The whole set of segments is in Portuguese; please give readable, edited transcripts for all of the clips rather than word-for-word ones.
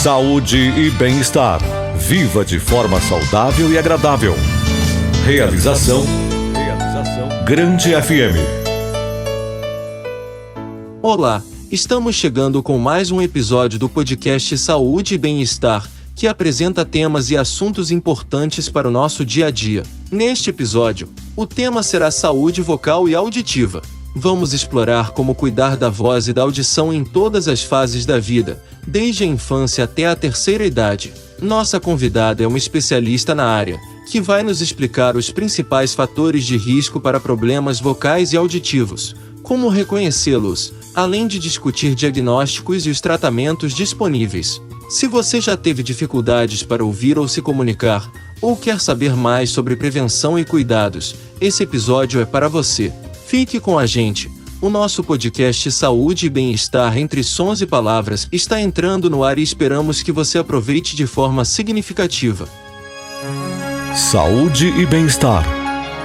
Saúde e bem-estar. Viva de forma saudável e agradável. Realização Grande FM. Olá, estamos chegando com mais um episódio do podcast Saúde e Bem-Estar, que apresenta temas e assuntos importantes para o nosso dia a dia. Neste episódio, o tema será saúde vocal e auditiva. Vamos explorar como cuidar da voz e da audição em todas as fases da vida, desde a infância até a terceira idade. Nossa convidada é uma especialista na área, que vai nos explicar os principais fatores de risco para problemas vocais e auditivos, como reconhecê-los, além de discutir diagnósticos e os tratamentos disponíveis. Se você já teve dificuldades para ouvir ou se comunicar, ou quer saber mais sobre prevenção e cuidados, esse episódio é para você. Fique com a gente. O nosso podcast Saúde e Bem-Estar entre Sons e Palavras está entrando no ar e esperamos que você aproveite de forma significativa. Saúde e bem-estar.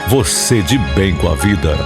Você de bem com a vida.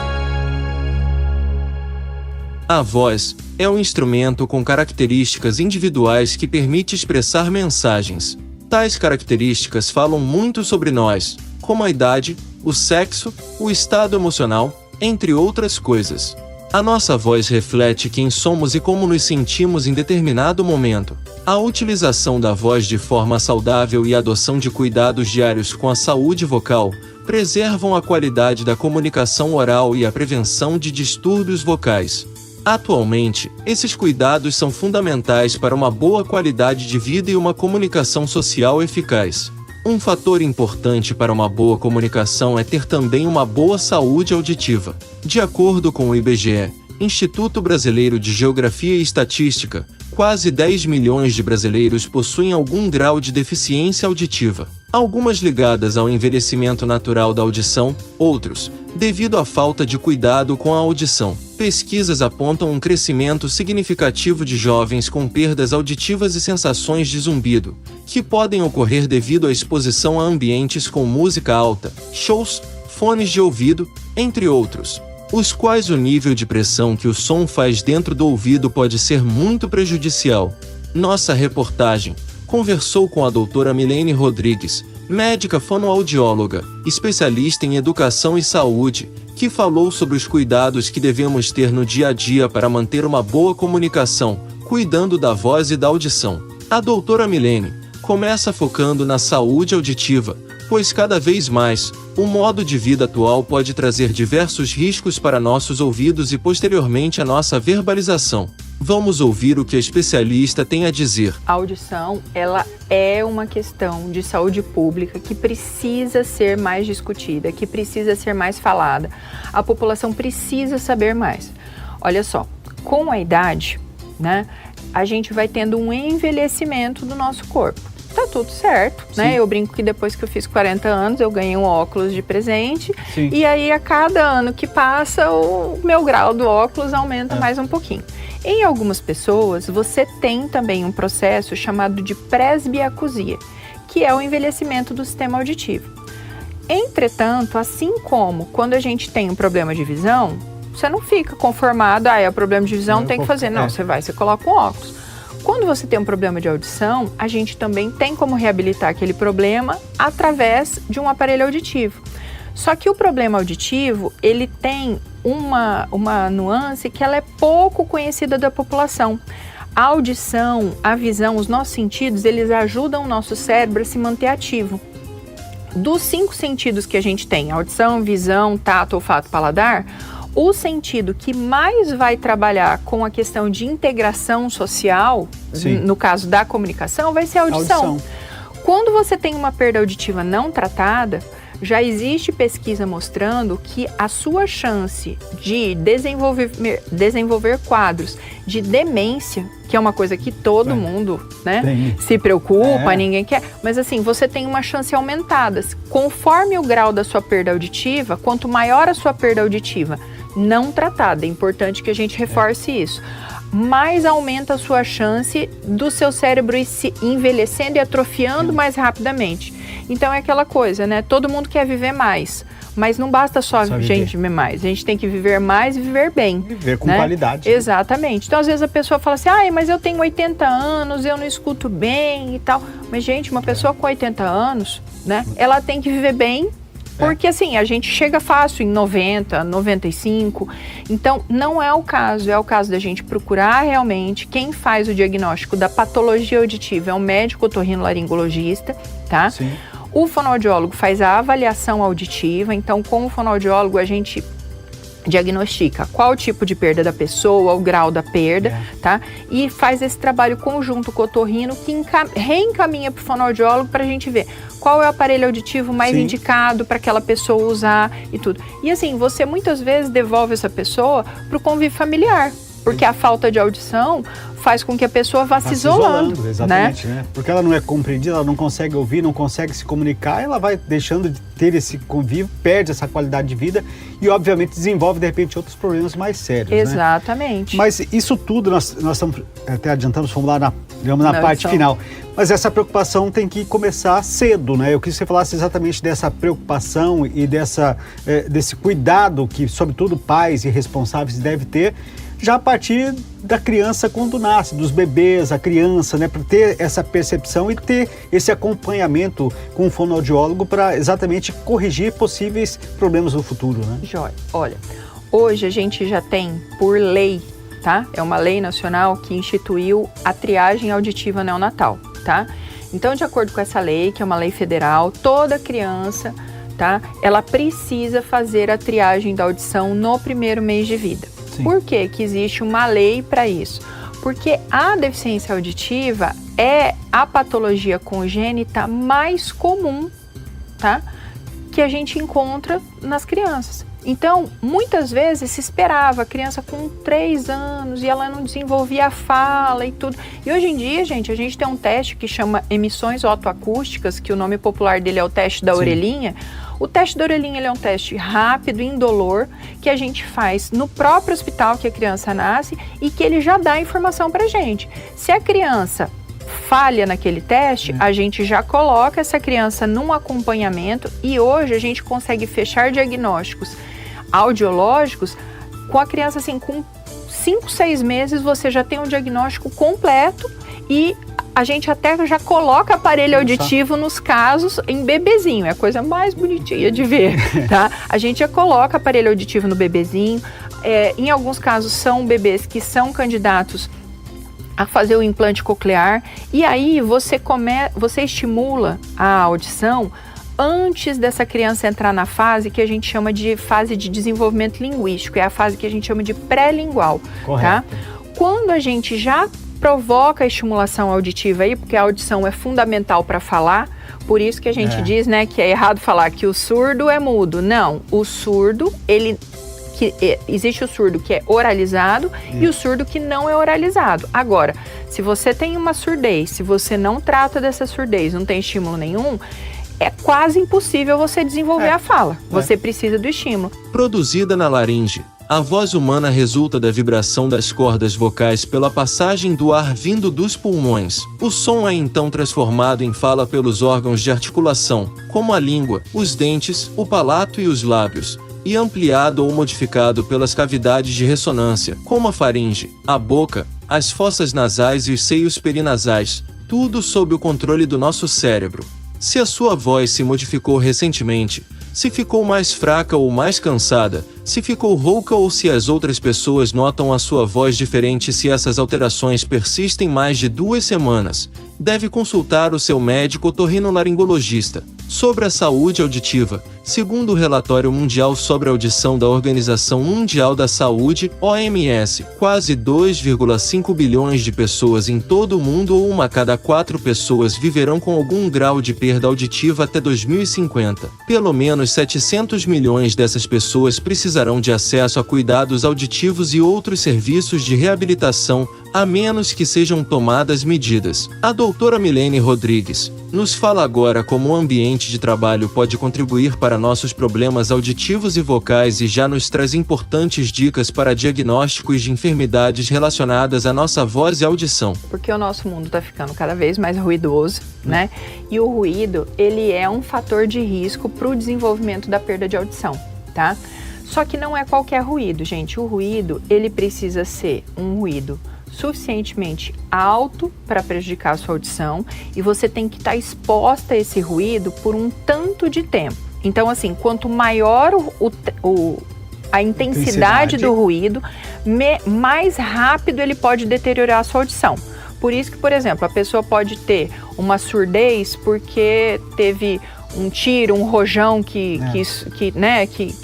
A voz é um instrumento com características individuais que permite expressar mensagens. Tais características falam muito sobre nós, como a idade, o sexo, o estado emocional, entre outras coisas. A nossa voz reflete quem somos e como nos sentimos em determinado momento. A utilização da voz de forma saudável e a adoção de cuidados diários com a saúde vocal preservam a qualidade da comunicação oral e a prevenção de distúrbios vocais. Atualmente, esses cuidados são fundamentais para uma boa qualidade de vida e uma comunicação social eficaz. Um fator importante para uma boa comunicação é ter também uma boa saúde auditiva. De acordo com o IBGE, Instituto Brasileiro de Geografia e Estatística, quase 10 milhões de brasileiros possuem algum grau de deficiência auditiva. Algumas ligadas ao envelhecimento natural da audição, outros, devido à falta de cuidado com a audição. Pesquisas apontam um crescimento significativo de jovens com perdas auditivas e sensações de zumbido, que podem ocorrer devido à exposição a ambientes com música alta, shows, fones de ouvido, entre outros, os quais o nível de pressão que o som faz dentro do ouvido pode ser muito prejudicial. Nossa reportagem conversou com a doutora Milene Rodrigues, médica fonoaudióloga, especialista em educação e saúde, que falou sobre os cuidados que devemos ter no dia a dia para manter uma boa comunicação, cuidando da voz e da audição. A doutora Milene começa focando na saúde auditiva, pois cada vez mais, o modo de vida atual pode trazer diversos riscos para nossos ouvidos e posteriormente a nossa verbalização. Vamos ouvir o que a especialista tem a dizer. A audição, ela é uma questão de saúde pública que precisa ser mais discutida, que precisa ser mais falada. A população precisa saber mais. Olha só, com a idade, né, a gente vai tendo um envelhecimento do nosso corpo. Tá tudo certo, né? Eu brinco que depois que eu fiz 40 anos, eu ganhei um óculos de presente. Sim. E aí, a cada ano que passa, o meu grau do óculos aumenta mais um pouquinho. Em algumas pessoas, você tem também um processo chamado de presbiacusia, que é o envelhecimento do sistema auditivo. Entretanto, assim como quando a gente tem um problema de visão, você não fica conformado, é problema de visão, tem que fazer. Não, você coloca um óculos. Quando você tem um problema de audição, a gente também tem como reabilitar aquele problema através de um aparelho auditivo. Só que o problema auditivo, ele tem uma nuance que ela é pouco conhecida da população. A audição, a visão, os nossos sentidos, eles ajudam o nosso cérebro a se manter ativo. Dos 5 sentidos que a gente tem, audição, visão, tato, olfato, paladar, o sentido que mais vai trabalhar com a questão de integração social, no caso da comunicação, vai ser a audição. Quando você tem uma perda auditiva não tratada, já existe pesquisa mostrando que a sua chance de desenvolver quadros de demência, que é uma coisa que todo mundo, né, se preocupa, ninguém quer, mas assim, você tem uma chance aumentada. Conforme o grau da sua perda auditiva, quanto maior a sua perda auditiva não tratada, é importante que a gente reforce isso. mais aumenta a sua chance do seu cérebro ir se envelhecendo e atrofiando mais rapidamente. Então é aquela coisa, né? Todo mundo quer viver mais, mas não basta só a gente viver mais. A gente tem que viver mais e viver bem. Viver com né? qualidade. Exatamente. Então às vezes a pessoa fala assim, mas eu tenho 80 anos, eu não escuto bem e tal. Mas gente, uma pessoa com 80 anos, né? Ela tem que viver bem. Porque assim, a gente chega fácil em 90, 95, então não é o caso da gente procurar realmente quem faz o diagnóstico da patologia auditiva, é um médico otorrinolaringologista, tá? Sim. O fonoaudiólogo faz a avaliação auditiva, então com o fonoaudiólogo a gente diagnostica qual o tipo de perda da pessoa, o grau da perda, tá? E faz esse trabalho conjunto com o otorrino que reencaminha para o fonoaudiólogo para a gente ver qual é o aparelho auditivo mais indicado para aquela pessoa usar e tudo. E assim, você muitas vezes devolve essa pessoa para o convívio familiar, porque a falta de audição faz com que a pessoa vá se isolando. Exatamente, né? Porque ela não é compreendida, ela não consegue ouvir, não consegue se comunicar, ela vai deixando de ter esse convívio, perde essa qualidade de vida e, obviamente, desenvolve, de repente, outros problemas mais sérios. Exatamente. Né? Mas isso tudo, nós estamos até adiantamos, vamos lá na parte final. Mas essa preocupação tem que começar cedo, né? Eu queria que você falasse exatamente dessa preocupação e desse cuidado que, sobretudo, pais e responsáveis devem ter, já a partir da criança quando nasce, dos bebês, a criança, né, para ter essa percepção e ter esse acompanhamento com o fonoaudiólogo para exatamente corrigir possíveis problemas no futuro, né? Jóia. Olha, hoje a gente já tem, por lei, tá? É uma lei nacional que instituiu a triagem auditiva neonatal, tá? Então, de acordo com essa lei, que é uma lei federal, toda criança, tá? Ela precisa fazer a triagem da audição no primeiro mês de vida. Por que que existe uma lei para isso? Porque a deficiência auditiva é a patologia congênita mais comum, tá? Que a gente encontra nas crianças. Então, muitas vezes se esperava a criança com 3 anos e ela não desenvolvia a fala e tudo. E hoje em dia, gente, a gente tem um teste que chama emissões otoacústicas, que o nome popular dele é o teste da orelhinha. O teste da orelhinha ele é um teste rápido, indolor, que a gente faz no próprio hospital que a criança nasce e que ele já dá informação pra gente. Se a criança falha naquele teste, a gente já coloca essa criança num acompanhamento e hoje a gente consegue fechar diagnósticos audiológicos com a criança assim, com 5, 6 meses você já tem um diagnóstico completo e a gente até já coloca aparelho auditivo nos casos em bebezinho, é a coisa mais bonitinha de ver, tá? A gente já coloca aparelho auditivo no bebezinho, em alguns casos são bebês que são candidatos a fazer o implante coclear e aí você estimula a audição antes dessa criança entrar na fase que a gente chama de fase de desenvolvimento linguístico, é a fase que a gente chama de pré-lingual, tá? Quando a gente já provoca a estimulação auditiva aí, porque a audição é fundamental para falar, por isso que a gente diz, né, que é errado falar que o surdo é mudo. Não, o surdo, existe o surdo que é oralizado e o surdo que não é oralizado. Agora, se você tem uma surdez, se você não trata dessa surdez, não tem estímulo nenhum, é quase impossível você desenvolver a fala. Você precisa do estímulo. Produzida na laringe, a voz humana resulta da vibração das cordas vocais pela passagem do ar vindo dos pulmões. O som é então transformado em fala pelos órgãos de articulação, como a língua, os dentes, o palato e os lábios, e ampliado ou modificado pelas cavidades de ressonância, como a faringe, a boca, as fossas nasais e os seios perinasais, tudo sob o controle do nosso cérebro. Se a sua voz se modificou recentemente, se ficou mais fraca ou mais cansada, se ficou rouca ou se as outras pessoas notam a sua voz diferente, se essas alterações persistem mais de 2 semanas, deve consultar o seu médico otorrinolaringologista. Sobre a saúde auditiva, segundo o Relatório Mundial sobre a Audição da Organização Mundial da Saúde, OMS, quase 2,5 bilhões de pessoas em todo o mundo ou 1 a cada 4 pessoas viverão com algum grau de perda auditiva até 2050. Pelo menos 700 milhões dessas pessoas precisarão de acesso a cuidados auditivos e outros serviços de reabilitação, a menos que sejam tomadas medidas. A doutora Milene Rodrigues nos fala agora como o ambiente de trabalho pode contribuir para para nossos problemas auditivos e vocais e já nos traz importantes dicas para diagnósticos de enfermidades relacionadas à nossa voz e audição. Porque o nosso mundo está ficando cada vez mais ruidoso, né? E o ruído, ele é um fator de risco para o desenvolvimento da perda de audição, tá? Só que não é qualquer ruído, gente. O ruído, ele precisa ser um ruído suficientemente alto para prejudicar a sua audição e você tem que estar exposta a esse ruído por um tanto de tempo. Então, assim, quanto maior a intensidade do ruído, mais rápido ele pode deteriorar a sua audição. Por isso que, por exemplo, a pessoa pode ter uma surdez porque teve um tiro, um rojão que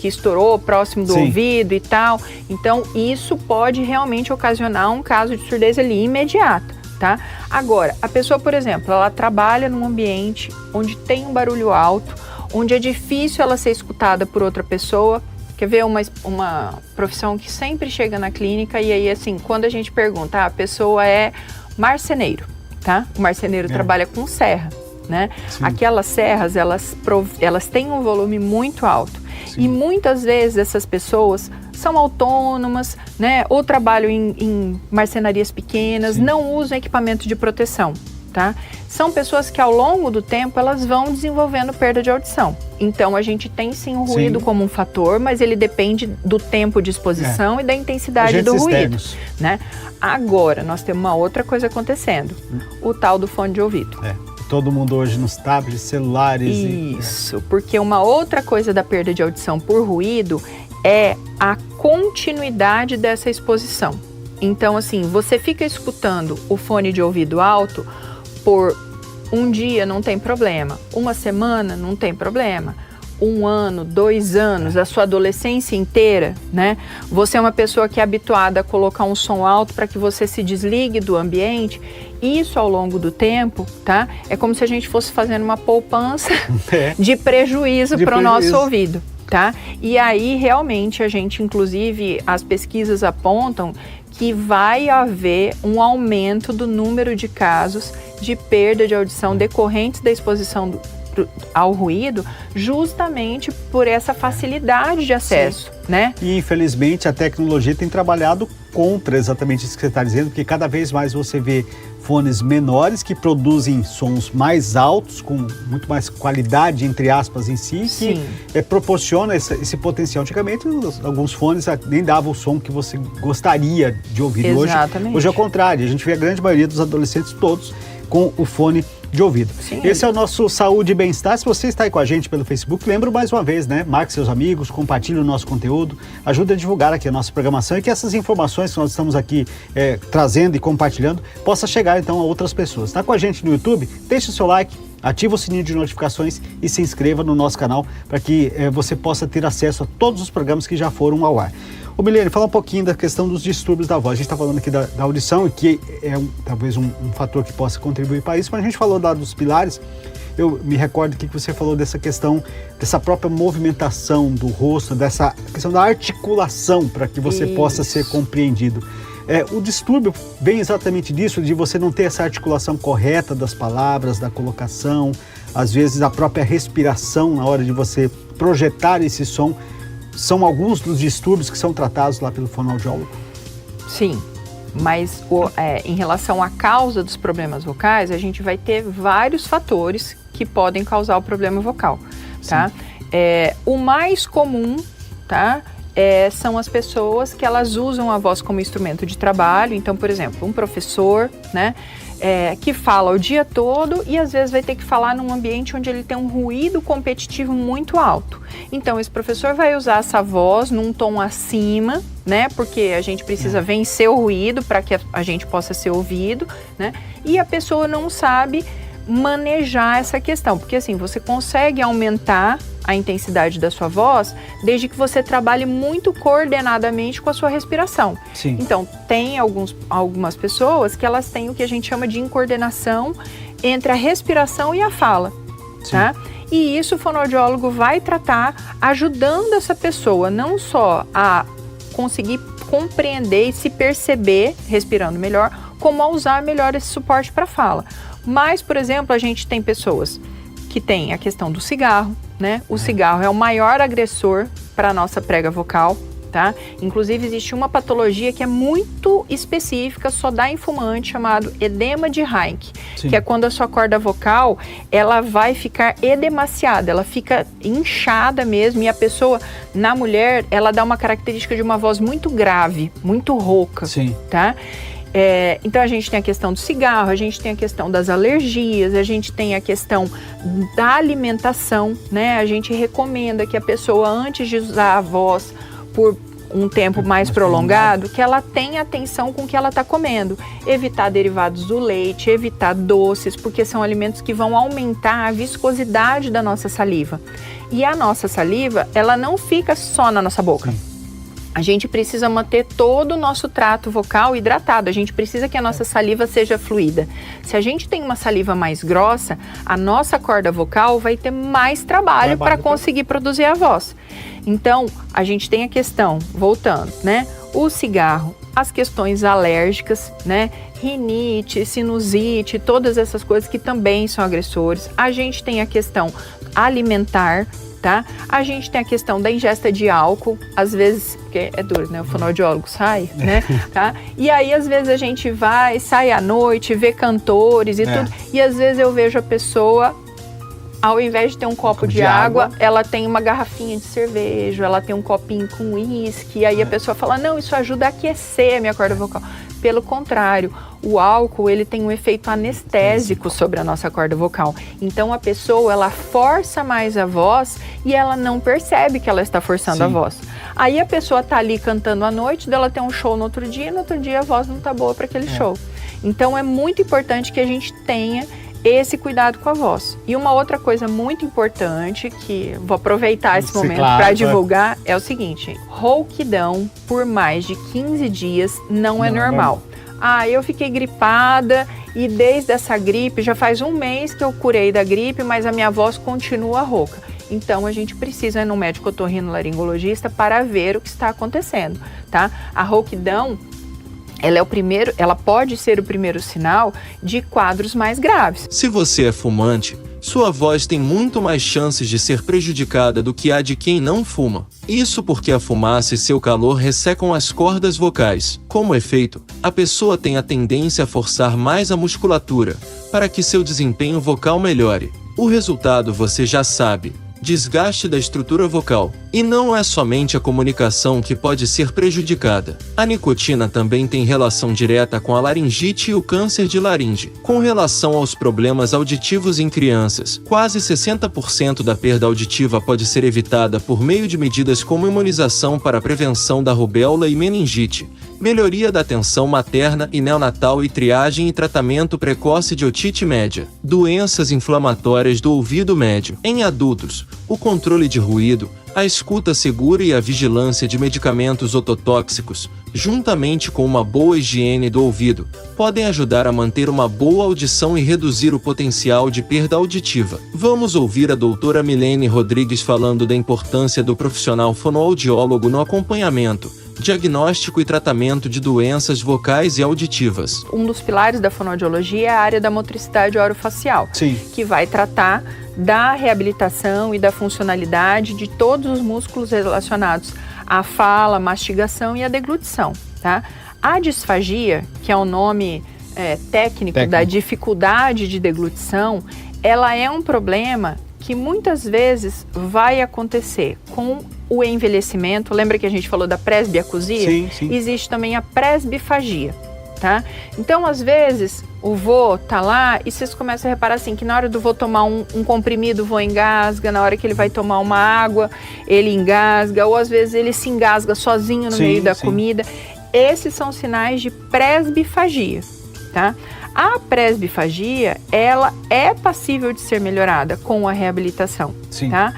estourou próximo do ouvido e tal. Então, isso pode realmente ocasionar um caso de surdez ali imediata, tá? Agora, a pessoa, por exemplo, ela trabalha num ambiente onde tem um barulho alto, onde é difícil ela ser escutada por outra pessoa. Quer ver uma profissão que sempre chega na clínica e aí, assim, quando a gente pergunta, a pessoa é marceneiro, tá? O marceneiro trabalha com serra. Né? Aquelas serras, elas têm um volume muito alto. Sim. E muitas vezes essas pessoas são autônomas, né? Ou trabalham em marcenarias pequenas, não usam equipamento de proteção, tá? São pessoas que ao longo do tempo elas vão desenvolvendo perda de audição. Então a gente tem sim o ruído como um fator, mas ele depende do tempo de exposição e da intensidade do ruído, né? Agora nós temos uma outra coisa acontecendo, o tal do fone de ouvido. Todo mundo hoje nos tablets, celulares. Isso, porque uma outra coisa da perda de audição por ruído é a continuidade dessa exposição. Então, assim, você fica escutando o fone de ouvido alto por um dia, não tem problema. Uma semana, não tem problema. 1 ano, 2 anos, a sua adolescência inteira, né? Você é uma pessoa que é habituada a colocar um som alto para que você se desligue do ambiente. Isso ao longo do tempo, tá? É como se a gente fosse fazendo uma poupança de prejuízo para o nosso ouvido, tá? E aí, realmente, a gente, inclusive, as pesquisas apontam que vai haver um aumento do número de casos de perda de audição decorrentes da exposição ao ruído, justamente por essa facilidade de acesso, né? E infelizmente a tecnologia tem trabalhado contra exatamente isso que você está dizendo, porque cada vez mais você vê fones menores que produzem sons mais altos, com muito mais qualidade, entre aspas, em si, que proporciona esse potencial. Antigamente, alguns fones nem davam o som que você gostaria de ouvir. Exatamente. Hoje é o contrário, a gente vê a grande maioria dos adolescentes todos com o fone de ouvido. Esse é o nosso Saúde e Bem-Estar. Se você está aí com a gente pelo Facebook, lembro mais uma vez, né? Marque seus amigos, compartilhe o nosso conteúdo, ajude a divulgar aqui a nossa programação e que essas informações que nós estamos aqui trazendo e compartilhando possa chegar então a outras pessoas. Está com a gente no YouTube? Deixe o seu like, ative o sininho de notificações e se inscreva no nosso canal para que você possa ter acesso a todos os programas que já foram ao ar. Ô Milene, fala um pouquinho da questão dos distúrbios da voz. A gente está falando aqui da audição e que é talvez um fator que possa contribuir para isso, mas a gente falou dos pilares. Eu me recordo que você falou dessa questão, dessa própria movimentação do rosto, dessa questão da articulação para que você possa ser compreendido. O distúrbio vem exatamente disso, de você não ter essa articulação correta das palavras, da colocação, às vezes a própria respiração na hora de você projetar esse som. São alguns dos distúrbios que são tratados lá pelo fonoaudiólogo? Sim, mas em relação à causa dos problemas vocais, a gente vai ter vários fatores que podem causar o problema vocal, tá? O mais comum, tá? São as pessoas que elas usam a voz como instrumento de trabalho. Então, por exemplo, um professor, né? Que fala o dia todo e às vezes vai ter que falar num ambiente onde ele tem um ruído competitivo muito alto. Então esse professor vai usar essa voz num tom acima, né? Porque a gente precisa vencer o ruído para que a gente possa ser ouvido, né? E a pessoa não sabe manejar essa questão, porque assim, você consegue aumentar a intensidade da sua voz desde que você trabalhe muito coordenadamente com a sua respiração. Sim. Então, tem algumas pessoas que elas têm o que a gente chama de incoordenação entre a respiração e a fala, tá? E isso o fonoaudiólogo vai tratar ajudando essa pessoa não só a conseguir compreender e se perceber respirando melhor, como a usar melhor esse suporte para fala. Mas, por exemplo, a gente tem pessoas que tem a questão do cigarro, né? O cigarro é o maior agressor para a nossa prega vocal, tá? Inclusive existe uma patologia que é muito específica, só dá em fumante, chamado edema de Heinck, que é quando a sua corda vocal, ela vai ficar edemaciada, ela fica inchada mesmo, e a pessoa, na mulher, ela dá uma característica de uma voz muito grave, muito rouca, tá? Então a gente tem a questão do cigarro, a gente tem a questão das alergias, a gente tem a questão da alimentação, né? A gente recomenda que a pessoa, antes de usar a voz por um tempo mais prolongado, que ela tenha atenção com o que ela está comendo. Evitar derivados do leite, evitar doces, porque são alimentos que vão aumentar a viscosidade da nossa saliva. E a nossa saliva, ela não fica só na nossa boca. A gente precisa manter todo o nosso trato vocal hidratado, a gente precisa que a nossa saliva seja fluida. Se a gente tem uma saliva mais grossa, a nossa corda vocal vai ter mais trabalho para conseguir produzir a voz. Então, a gente tem a questão, voltando, né? O cigarro, as questões alérgicas, né? Rinite, sinusite, todas essas coisas que também são agressores. A gente tem a questão alimentar, tá? A gente tem a questão da ingesta de álcool, às vezes, porque é duro, né? O fonoaudiólogo sai, né? Tá? E aí, às vezes, a gente sai à noite, vê cantores e tudo, e às vezes eu vejo a pessoa, ao invés de ter um copo de água, ela tem uma garrafinha de cerveja, ela tem um copinho com uísque, e aí a pessoa fala, não, isso ajuda a aquecer a minha corda vocal. Pelo contrário, o álcool, ele tem um efeito anestésico sobre a nossa corda vocal. Então, a pessoa, ela força mais a voz e ela não percebe que ela está forçando a voz. Aí a pessoa tá ali cantando à noite, dela tem um show no outro dia, e no outro dia a voz não tá boa para aquele show. Então, é muito importante que a gente tenha esse cuidado com a voz. E uma outra coisa muito importante, que vou aproveitar esse momento para divulgar, é o seguinte: rouquidão por mais de 15 dias não é normal. Eu fiquei gripada e desde essa gripe, já faz um mês que eu curei da gripe, mas a minha voz continua rouca. Então, a gente precisa ir no médico otorrinolaringologista para ver o que está acontecendo, tá? A rouquidão, ela pode ser o primeiro sinal de quadros mais graves. Se você é fumante, sua voz tem muito mais chances de ser prejudicada do que a de quem não fuma. Isso porque a fumaça e seu calor ressecam as cordas vocais. Como efeito, a pessoa tem a tendência a forçar mais a musculatura, para que seu desempenho vocal melhore. O resultado você já sabe: desgaste da estrutura vocal. E não é somente a comunicação que pode ser prejudicada. A nicotina também tem relação direta com a laringite e o câncer de laringe. Com relação aos problemas auditivos em crianças, quase 60% da perda auditiva pode ser evitada por meio de medidas como imunização para a prevenção da rubéola e meningite, melhoria da atenção materna e neonatal e triagem e tratamento precoce de otite média, doenças inflamatórias do ouvido médio. Em adultos, o controle de ruído, a escuta segura e a vigilância de medicamentos ototóxicos, juntamente com uma boa higiene do ouvido, podem ajudar a manter uma boa audição e reduzir o potencial de perda auditiva. Vamos ouvir a doutora Milene Rodrigues falando da importância do profissional fonoaudiólogo no acompanhamento, diagnóstico e tratamento de doenças vocais e auditivas. Um dos pilares da fonoaudiologia é a área da motricidade orofacial, que vai tratar da reabilitação e da funcionalidade de todos os músculos relacionados à fala, mastigação e à deglutição, tá? A disfagia, que é o nome técnico da dificuldade de deglutição, ela é um problema que muitas vezes vai acontecer com o envelhecimento. Lembra que a gente falou da presbiacusia? Sim. Existe também a presbifagia, tá? Então, às vezes, o vô tá lá e vocês começam a reparar assim, que na hora do vô tomar um comprimido, o vô engasga, na hora que ele vai tomar uma água, ele engasga, ou às vezes ele se engasga sozinho no meio da comida. Esses são sinais de presbifagia, tá? A presbifagia, ela é passível de ser melhorada com a reabilitação, tá?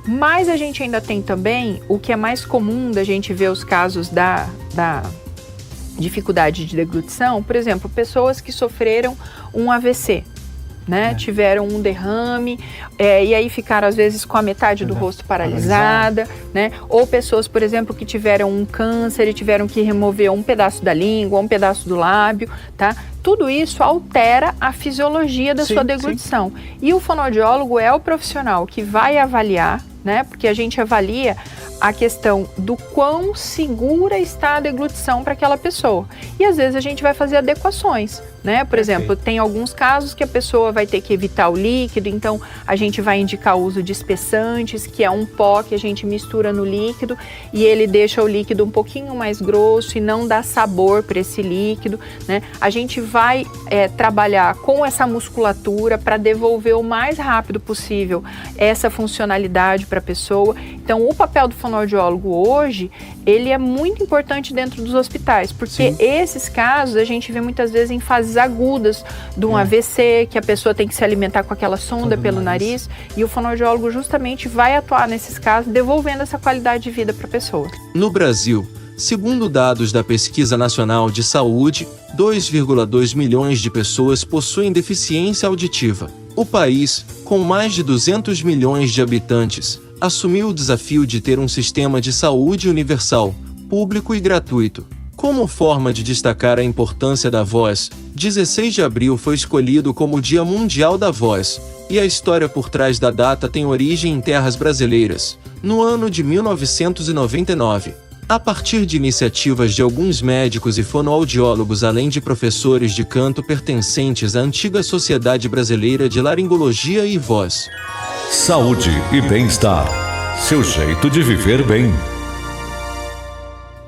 Mas a gente ainda tem também o que é mais comum da gente ver os casos da dificuldade de deglutição, por exemplo, pessoas que sofreram um AVC, né? Tiveram um derrame e aí ficaram às vezes com a metade do rosto paralisada, né? Ou pessoas, por exemplo, que tiveram um câncer e tiveram que remover um pedaço da língua, um pedaço do lábio, tá? tudo isso altera a fisiologia da sua deglutição. E o fonoaudiólogo é o profissional que vai avaliar, né? Porque a gente avalia a questão do quão segura está a deglutição para aquela pessoa. E às vezes a gente vai fazer adequações, né? Por exemplo, tem alguns casos que a pessoa vai ter que evitar o líquido, então a gente vai indicar o uso de espessantes, que é um pó que a gente mistura no líquido e ele deixa o líquido um pouquinho mais grosso e não dá sabor para esse líquido, né? A gente vai trabalhar com essa musculatura para devolver o mais rápido possível essa funcionalidade para a pessoa. Então, o papel do fonoaudiólogo hoje, ele é muito importante dentro dos hospitais, porque esses casos a gente vê muitas vezes em fases agudas de um AVC, que a pessoa tem que se alimentar com aquela sonda pelo nariz, e o fonoaudiólogo justamente vai atuar nesses casos, devolvendo essa qualidade de vida para a pessoa. No Brasil, segundo dados da Pesquisa Nacional de Saúde, 2,2 milhões de pessoas possuem deficiência auditiva. O país, com mais de 200 milhões de habitantes, assumiu o desafio de ter um sistema de saúde universal, público e gratuito. Como forma de destacar a importância da voz, 16 de abril foi escolhido como o Dia Mundial da Voz, e a história por trás da data tem origem em terras brasileiras, no ano de 1999. A partir de iniciativas de alguns médicos e fonoaudiólogos, além de professores de canto pertencentes à antiga Sociedade Brasileira de Laringologia e Voz. Saúde e bem-estar. Seu jeito de viver bem.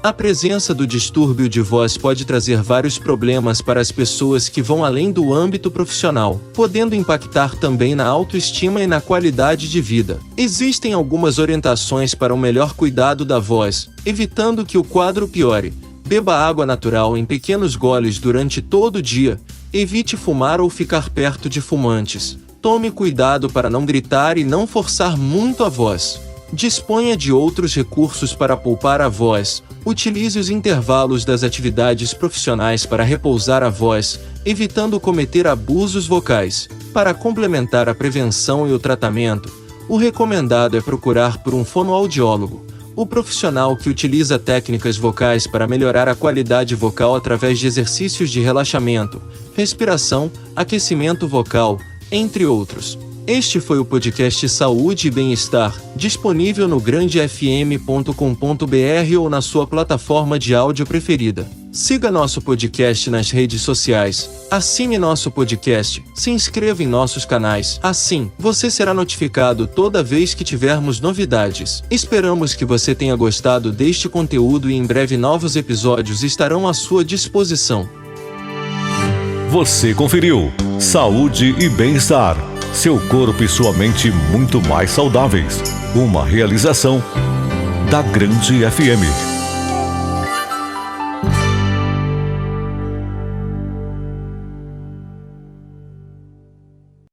A presença do distúrbio de voz pode trazer vários problemas para as pessoas que vão além do âmbito profissional, podendo impactar também na autoestima e na qualidade de vida. Existem algumas orientações para um melhor cuidado da voz, evitando que o quadro piore. Beba água natural em pequenos goles durante todo o dia. Evite fumar ou ficar perto de fumantes. Tome cuidado para não gritar e não forçar muito a voz. Disponha de outros recursos para poupar a voz. Utilize os intervalos das atividades profissionais para repousar a voz, evitando cometer abusos vocais. Para complementar a prevenção e o tratamento, o recomendado é procurar por um fonoaudiólogo, o profissional que utiliza técnicas vocais para melhorar a qualidade vocal através de exercícios de relaxamento, respiração, aquecimento vocal, entre outros. Este foi o podcast Saúde e Bem-Estar, disponível no grandefm.com.br ou na sua plataforma de áudio preferida. Siga nosso podcast nas redes sociais, assine nosso podcast, se inscreva em nossos canais. Assim, você será notificado toda vez que tivermos novidades. Esperamos que você tenha gostado deste conteúdo e em breve novos episódios estarão à sua disposição. Você conferiu Saúde e Bem-Estar. Seu corpo e sua mente muito mais saudáveis. Uma realização da Grande FM.